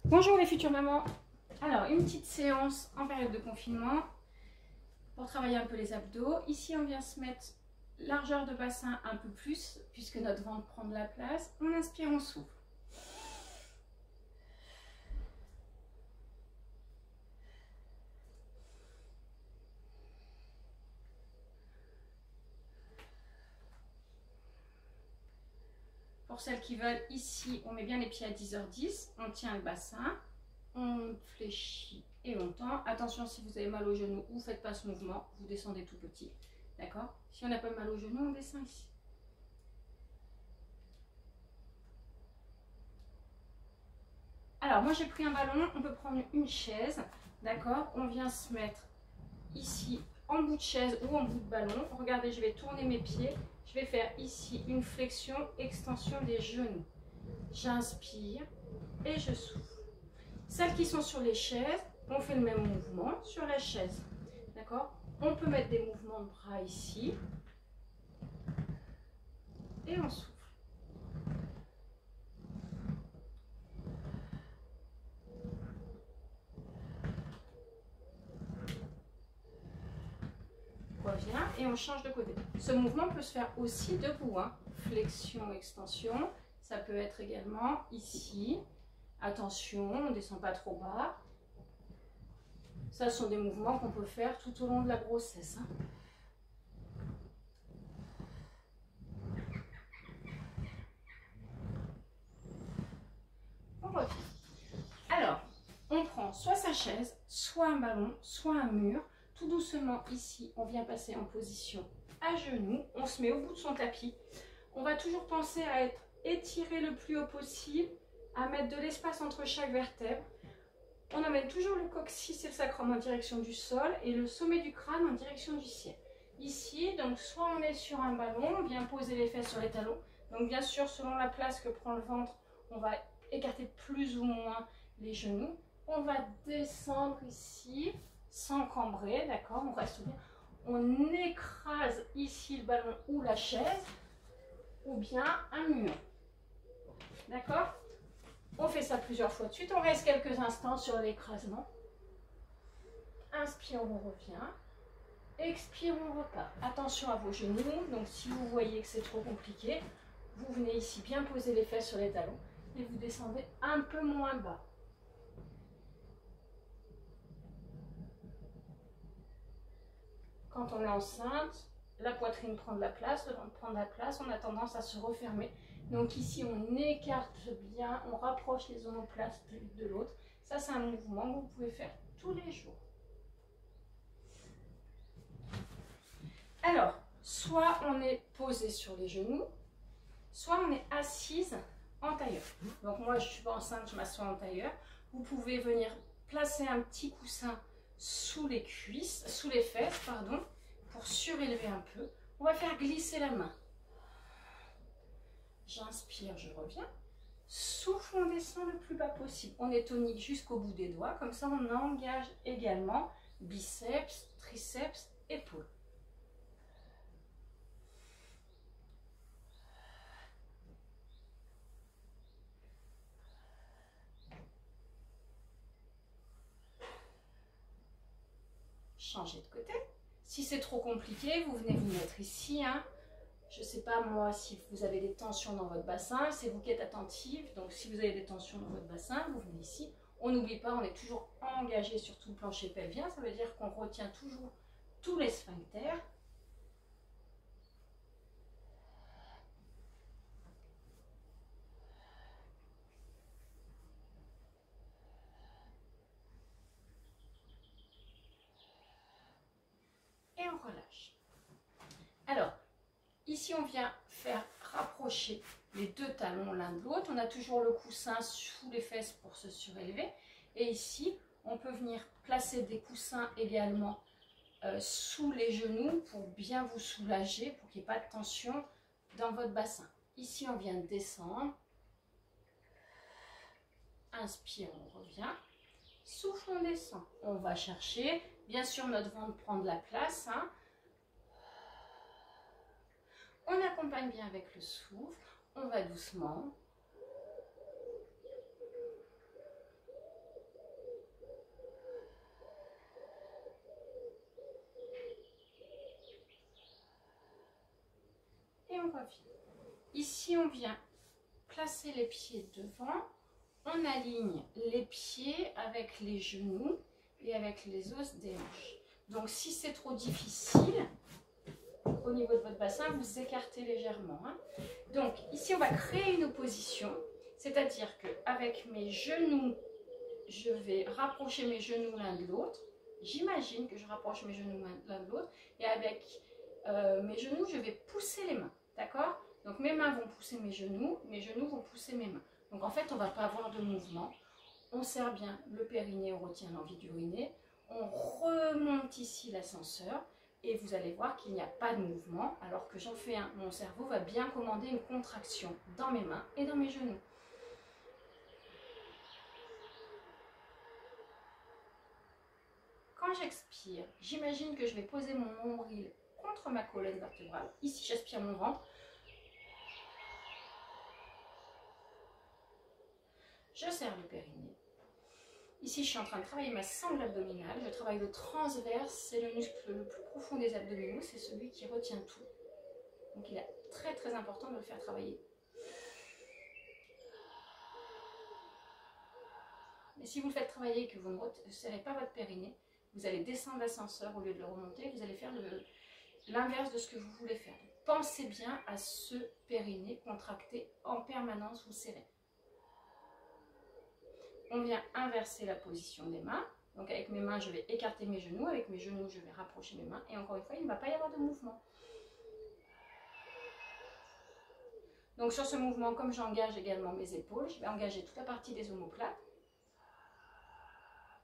Bonjour les futures mamans. Alors, une petite séance en période de confinement pour travailler un peu les abdos. Ici, on vient se mettre largeur de bassin un peu plus puisque notre ventre prend de la place. On inspire, on souffle. Pour celles qui veulent, ici, on met bien les pieds à 10h10. On tient le bassin, on fléchit et on tend. Attention, si vous avez mal au genou, vous ne faites pas ce mouvement, vous descendez tout petit. D'accord? Si on n'a pas mal au genou, on descend ici. Alors, moi j'ai pris un ballon, on peut prendre une chaise, d'accord? On vient se mettre ici en bout de chaise ou en bout de ballon. Regardez, je vais tourner mes pieds. Je vais faire ici une flexion, extension des genoux. J'inspire et je souffle. Celles qui sont sur les chaises, on fait le même mouvement sur la chaise, d'accord? On peut mettre des mouvements de bras ici et on souffle. Revient et on change de côté. Ce mouvement peut se faire aussi debout, hein. Flexion, extension. Ça peut être également ici. Attention, on ne descend pas trop bas. Ça, ce sont des mouvements qu'on peut faire tout au long de la grossesse, hein. On revient. Alors, on prend soit sa chaise, soit un ballon, soit un mur. Tout doucement, ici, on vient passer en position à genoux. On se met au bout de son tapis. On va toujours penser à être étiré le plus haut possible, à mettre de l'espace entre chaque vertèbre. On amène toujours le coccyx et le sacrum en direction du sol et le sommet du crâne en direction du ciel. Ici, donc soit on est sur un ballon, on vient poser les fesses sur les talons. Donc bien sûr, selon la place que prend le ventre, on va écarter plus ou moins les genoux. On va descendre ici, sans cambrer, d'accord? On reste bien. On écrase ici le ballon ou la chaise, ou bien un mur. D'accord? On fait ça plusieurs fois de suite. On reste quelques instants sur l'écrasement. Inspire, on revient. Expire, on repart. Attention à vos genoux. Donc si vous voyez que c'est trop compliqué, vous venez ici bien poser les fesses sur les talons et vous descendez un peu moins bas. Quand on est enceinte, la poitrine prend de la place, le ventre prend de la place, on a tendance à se refermer. Donc ici, on écarte bien, on rapproche les omoplates l'une de l'autre. Ça, c'est un mouvement que vous pouvez faire tous les jours. Alors, soit on est posé sur les genoux, soit on est assise en tailleur. Donc moi, je ne suis pas enceinte, je m'assois en tailleur. Vous pouvez venir placer un petit coussin sous les cuisses, sous les fesses, pardon, pour surélever un peu. On va faire glisser la main. J'inspire, je reviens. Souffle, on descend le plus bas possible. On est tonique jusqu'au bout des doigts. Comme ça, on engage également biceps, triceps, épaules. Changez de côté. Si c'est trop compliqué, vous venez vous mettre ici, hein. Je ne sais pas moi si vous avez des tensions dans votre bassin, c'est vous qui êtes attentive. Donc si vous avez des tensions dans votre bassin, vous venez ici. On n'oublie pas, on est toujours engagé sur tout le plancher pelvien. Ça veut dire qu'on retient toujours tous les sphincters. Et on relâche. Alors, ici on vient faire rapprocher les deux talons l'un de l'autre. On a toujours le coussin sous les fesses pour se surélever. Et ici, on peut venir placer des coussins également sous les genoux pour bien vous soulager, pour qu'il n'y ait pas de tension dans votre bassin. Ici, on vient descendre. Inspire, on revient. Souffle, on descend. On va chercher. Bien sûr, notre ventre prend de la place, hein. On accompagne bien avec le souffle. On va doucement. revient. Ici, on vient placer les pieds devant. On aligne les pieds avec les genoux et avec les os des hanches. Donc, si c'est trop difficile, au niveau de votre bassin, vous écartez légèrement. Hein. Donc, ici, on va créer une opposition. C'est-à-dire qu'avec mes genoux, je vais rapprocher mes genoux l'un de l'autre. J'imagine que je rapproche mes genoux l'un de l'autre. Et avec mes genoux, je vais pousser les mains. D'accord? Donc, mes mains vont pousser mes genoux vont pousser mes mains. Donc, en fait, on ne va pas avoir de mouvement. On serre bien le périnée, on retient l'envie d'uriner. On remonte ici l'ascenseur. Et vous allez voir qu'il n'y a pas de mouvement. Alors que j'en fais un, mon cerveau va bien commander une contraction dans mes mains et dans mes genoux. Quand j'expire, j'imagine que je vais poser mon nombril contre ma colonne vertébrale. Ici, j'aspire mon ventre. Je serre le périnée. Ici, je suis en train de travailler ma sangle abdominale. Je travaille le transverse, c'est le muscle le plus profond des abdominaux. C'est celui qui retient tout. Donc, il est très très important de le faire travailler. Mais si vous le faites travailler et que vous ne serrez pas votre périnée, vous allez descendre l'ascenseur au lieu de le remonter. Vous allez faire l'inverse de ce que vous voulez faire. Donc, pensez bien à ce périnée contracté en permanence, vous serrez. On vient inverser la position des mains. Donc avec mes mains, je vais écarter mes genoux. Avec mes genoux, je vais rapprocher mes mains. Et encore une fois, il ne va pas y avoir de mouvement. Donc sur ce mouvement, comme j'engage également mes épaules, je vais engager toute la partie des omoplates.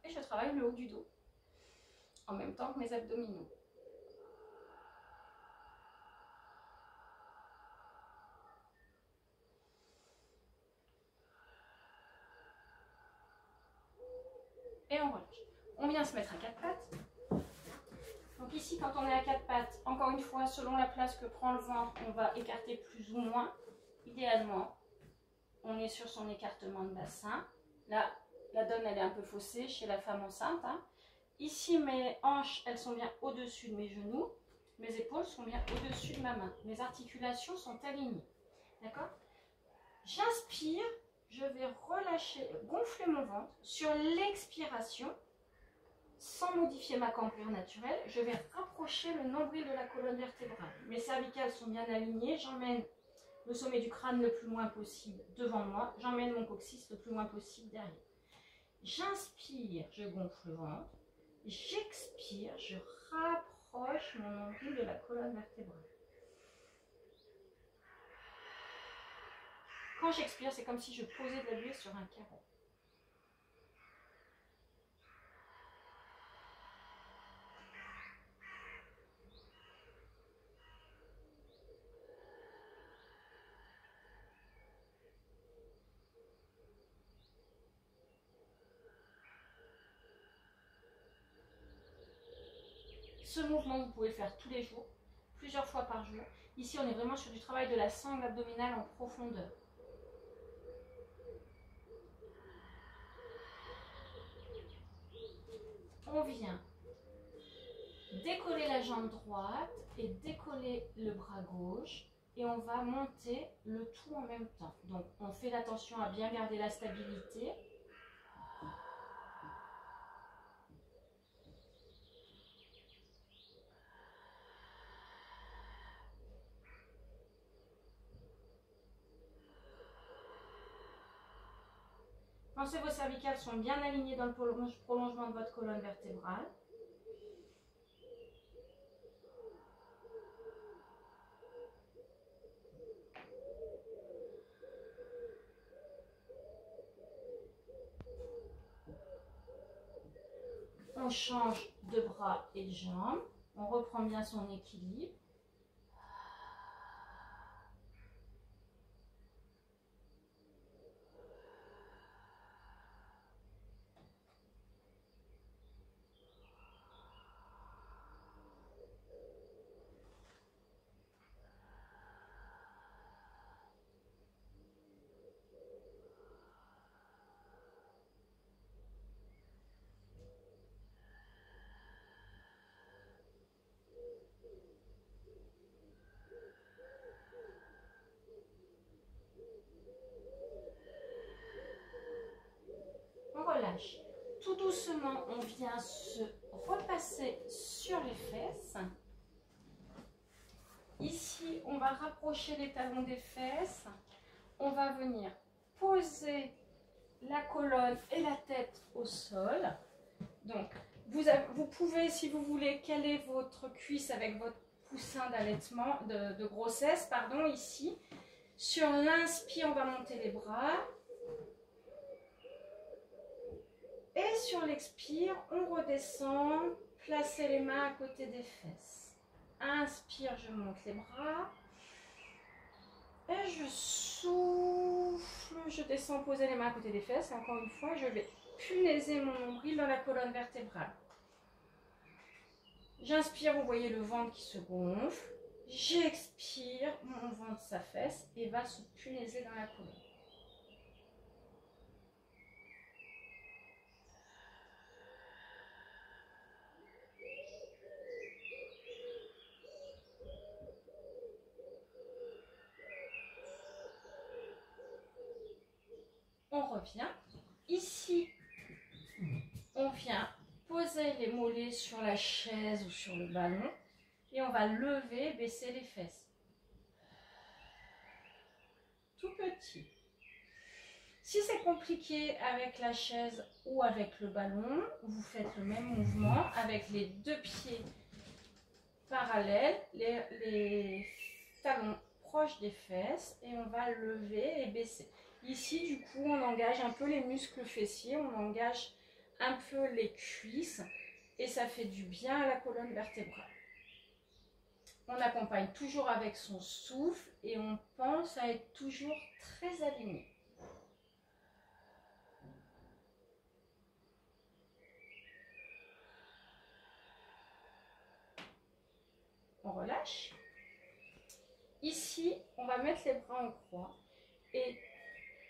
Et je travaille le haut du dos. En même temps que mes abdominaux. Et on relâche. On vient se mettre à quatre pattes. Donc ici, quand on est à quatre pattes, encore une fois, selon la place que prend le ventre, on va écarter plus ou moins. Idéalement, on est sur son écartement de bassin. Là, la donne, elle est un peu faussée chez la femme enceinte. Hein. Ici, mes hanches, elles sont bien au-dessus de mes genoux. Mes épaules sont bien au-dessus de ma main. Mes articulations sont alignées. D'accord? J'inspire, je vais relâcher, gonfler mon ventre. Sur l'expiration, sans modifier ma cambrure naturelle, je vais rapprocher le nombril de la colonne vertébrale. Mes cervicales sont bien alignées. J'emmène le sommet du crâne le plus loin possible devant moi. J'emmène mon coccyx le plus loin possible derrière. J'inspire, je gonfle le ventre. J'expire, je rapproche mon nombril de la colonne vertébrale. Quand j'expire, c'est comme si je posais de la buée sur un carreau. Ce mouvement, vous pouvez le faire tous les jours, plusieurs fois par jour. Ici, on est vraiment sur du travail de la sangle abdominale en profondeur. On vient décoller la jambe droite et décoller le bras gauche. Et on va monter le tout en même temps. Donc, on fait attention à bien garder la stabilité. Pensez que vos cervicales sont bien alignées dans le prolongement de votre colonne vertébrale. On change de bras et de jambes. On reprend bien son équilibre. relâche. Tout doucement, on vient se repasser sur les fesses. Ici, on va rapprocher les talons des fesses. On va venir poser la colonne et la tête au sol. Donc, vous pouvez, si vous voulez, caler votre cuisse avec votre coussin d'allaitement, de grossesse, pardon, ici. Sur l'inspire, on va monter les bras. Et sur l'expire, on redescend, placez les mains à côté des fesses. Inspire, je monte les bras. Et je souffle, je descends, poser les mains à côté des fesses. Et encore une fois, je vais punaiser mon nombril dans la colonne vertébrale. J'inspire, vous voyez le ventre qui se gonfle. J'expire, mon ventre s'affaisse et va se punaiser dans la colonne. On revient. Ici, on vient poser les mollets sur la chaise ou sur le ballon et on va lever, baisser les fesses. Tout petit. Si c'est compliqué avec la chaise ou avec le ballon, vous faites le même mouvement avec les deux pieds parallèles, les talons proches des fesses et on va lever et baisser. Ici, du coup, on engage un peu les muscles fessiers, on engage un peu les cuisses et ça fait du bien à la colonne vertébrale. On accompagne toujours avec son souffle et on pense à être toujours très aligné. On relâche. Ici, on va mettre les bras en croix et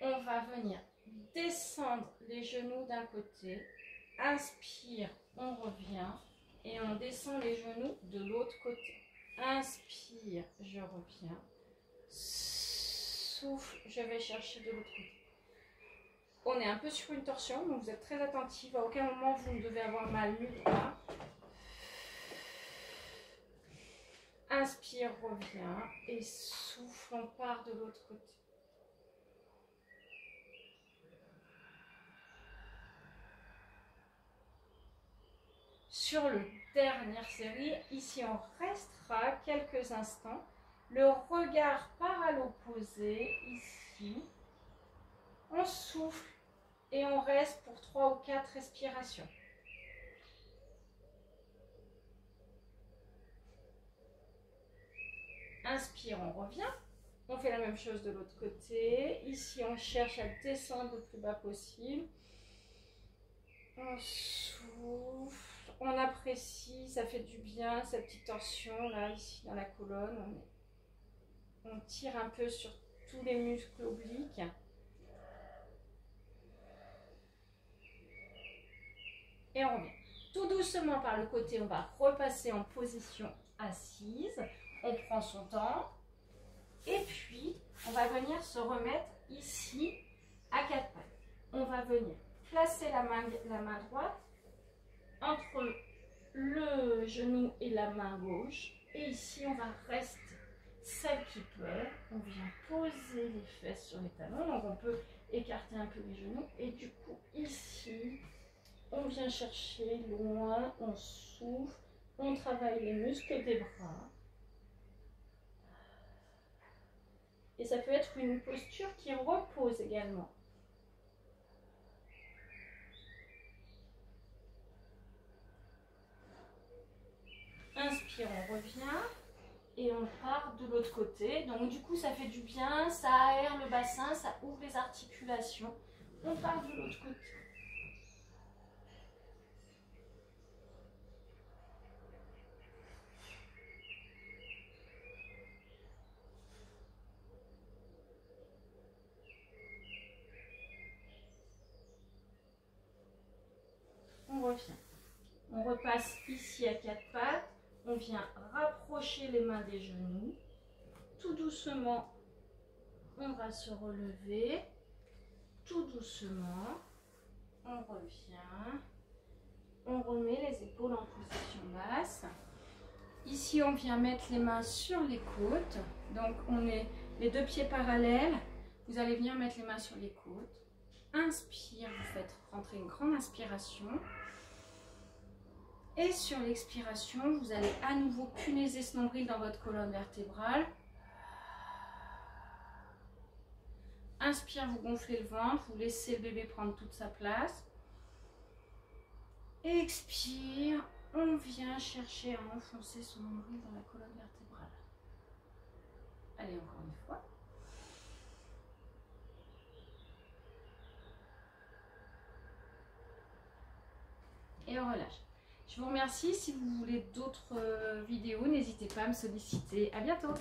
on va venir descendre les genoux d'un côté. Inspire, on revient et on descend les genoux de l'autre côté. Inspire, je reviens. Souffle, je vais chercher de l'autre côté. On est un peu sur une torsion, donc vous êtes très attentif. À aucun moment vous ne devez avoir mal nulle part. Inspire, reviens et souffle, on part de l'autre côté. Sur la dernière série, ici on restera quelques instants. Le regard part à l'opposé, ici. On souffle et on reste pour 3 ou 4 respirations. Inspire, on revient. On fait la même chose de l'autre côté. Ici, on cherche à descendre le plus bas possible. On souffle. On apprécie, ça fait du bien, cette petite torsion là, ici dans la colonne. On tire un peu sur tous les muscles obliques. Et on revient. Tout doucement par le côté, on va repasser en position assise. On prend son temps. Et puis, on va venir se remettre ici à 4 pattes. On va venir placer la main droite entre le genou et la main gauche. Et ici, on va rester. Celle qui peut, on vient poser les fesses sur les talons. Donc, on peut écarter un peu les genoux. Et du coup, ici, on vient chercher loin, on souffle, on travaille les muscles des bras. Et ça peut être une posture qui repose également. Inspire, on revient et on part de l'autre côté. Donc du coup, ça fait du bien, ça aère le bassin, ça ouvre les articulations. On part de l'autre côté. On revient. On repasse ici à 4 pattes. On vient rapprocher les mains des genoux. Tout doucement, on va se relever. Tout doucement. On revient. On remet les épaules en position basse. Ici, on vient mettre les mains sur les côtes. Donc, on est les deux pieds parallèles. Vous allez venir mettre les mains sur les côtes. Inspire, vous faites rentrer une grande inspiration. Et sur l'expiration, vous allez à nouveau punaiser ce nombril dans votre colonne vertébrale. Inspire, vous gonflez le ventre, vous laissez le bébé prendre toute sa place. Expire, on vient chercher à enfoncer son nombril dans la colonne vertébrale. Allez, encore une fois. Et on relâche. Je vous remercie. Si vous voulez d'autres vidéos, n'hésitez pas à me solliciter. À bientôt.